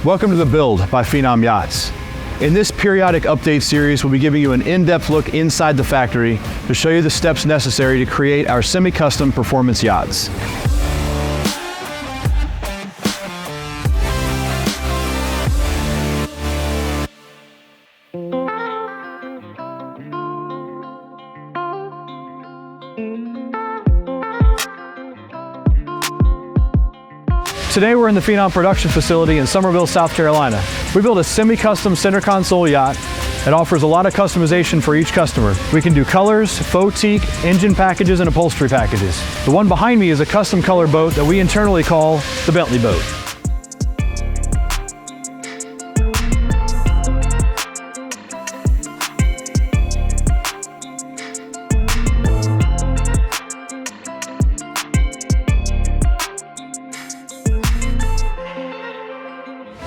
Welcome to The Build by Phenom Yachts. In this periodic update series, we'll be giving you an in-depth look inside the factory to show you the steps necessary to create our semi-custom performance yachts. Today we're in the Phenom production facility in Summerville, South Carolina. We built a semi-custom center console yacht that offers a lot of customization for each customer. We can do colors, faux teak, engine packages, and upholstery packages. The one behind me is a custom color boat that we internally call the Bentley boat.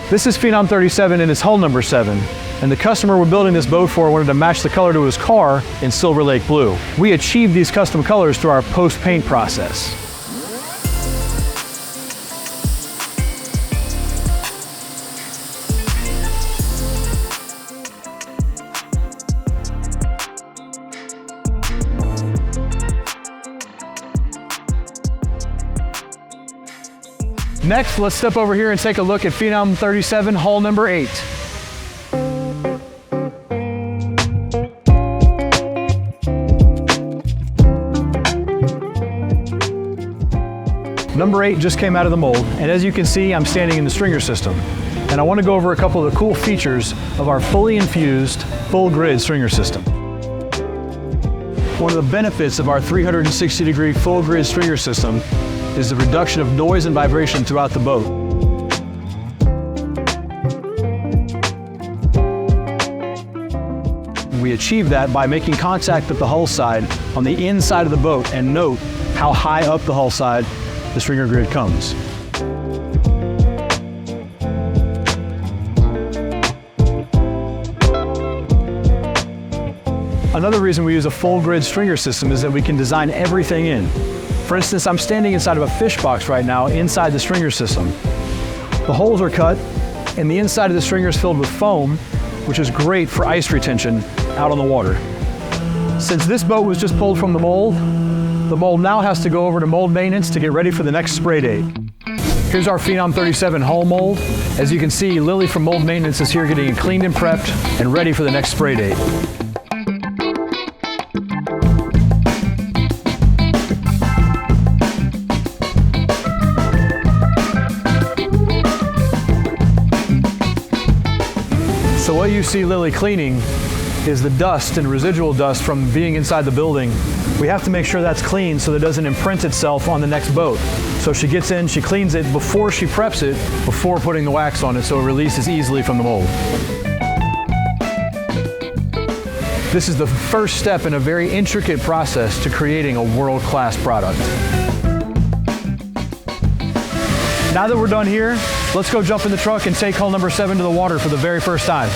This is Phenom 37 and it's hull number 7, and the customer we're building this boat for wanted to match the color to his car in Silver Lake Blue. We achieved these custom colors through our post-paint process. Next, let's step over here and take a look at Phenom 37 hull number 8. Number 8 just came out of the mold, and as you can see, I'm standing in the stringer system. And I want to go over a couple of the cool features of our fully infused, full grid stringer system. One of the benefits of our 360-degree full grid stringer system is the reduction of noise and vibration throughout the boat. We achieve that by making contact with the hull side on the inside of the boat, and note how high up the hull side the stringer grid comes. Another reason we use a full grid stringer system is that we can design everything in. For instance, I'm standing inside of a fish box right now inside the stringer system. The holes are cut and the inside of the stringer is filled with foam, which is great for ice retention out on the water. Since this boat was just pulled from the mold now has to go over to mold maintenance to get ready for the next spray date. Here's our Phenom 37 hull mold. As you can see, Lily from mold maintenance is here getting it cleaned and prepped and ready for the next spray date. So what you see Lily cleaning is the dust and residual dust from being inside the building. We have to make sure that's clean so that it doesn't imprint itself on the next boat. So she gets in, she cleans it before she preps it, before putting the wax on it so it releases easily from the mold. This is the first step in a very intricate process to creating a world-class product. Now that we're done here, let's go jump in the truck and take hull number 7 to the water for the very first time.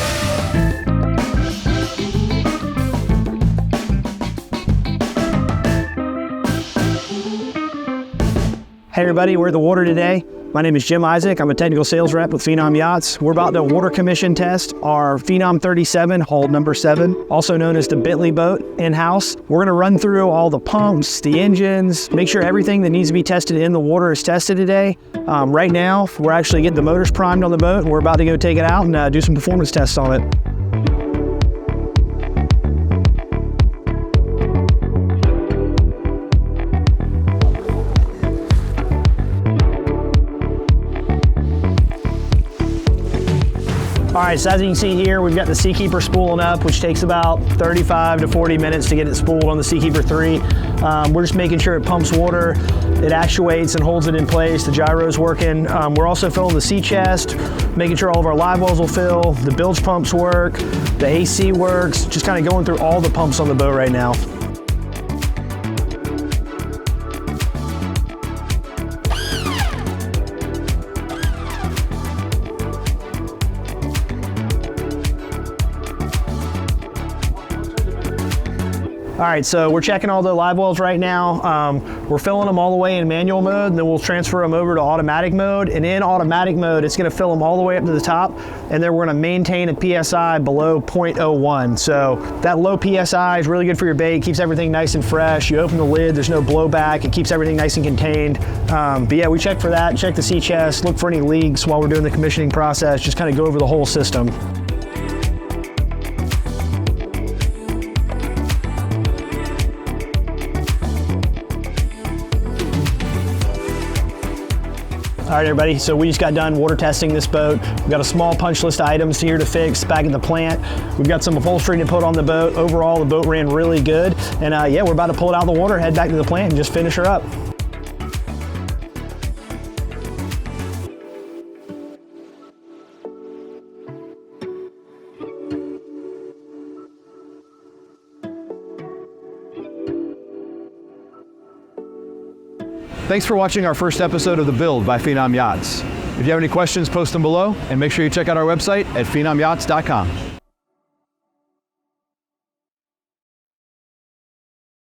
Hey everybody, we're at the water today. My name is Jim Isaac. I'm a technical sales rep with Phenom Yachts. We're about to water commission test our Phenom 37 hull number 7, also known as the Bentley boat, in-house. We're gonna run through all the pumps, the engines, make sure everything that needs to be tested in the water is tested today. Right now, we're actually getting the motors primed on the boat, and we're about to go take it out and do some performance tests on it. All right, so as you can see here, we've got the Seakeeper spooling up, which takes about 35 to 40 minutes to get it spooled on the Seakeeper 3. We're just making sure it pumps water, it actuates and holds it in place, the gyro's working. We're also filling the sea chest, making sure all of our live wells will fill, the bilge pumps work, the AC works, just kind of going through all the pumps on the boat right now. All right, so we're checking all the live wells right now. We're filling them all the way in manual mode, and then we'll transfer them over to automatic mode. And in automatic mode, it's gonna fill them all the way up to the top, and then we're gonna maintain a PSI below 0.01. So that low PSI is really good for your bait, keeps everything nice and fresh. You open the lid, there's no blowback, it keeps everything nice and contained. But yeah, we check for that, check the sea chest, look for any leaks while we're doing the commissioning process, just kind of go over the whole system. All right, everybody, so we just got done water testing this boat. We've got a small punch list of items here to fix back at the plant. We've got some upholstery to put on the boat. Overall, the boat ran really good. And yeah, we're about to pull it out of the water, head back to the plant, and just finish her up. Thanks for watching our first episode of The Build by Phenom Yachts. If you have any questions, post them below, and make sure you check out our website at phenomyachts.com.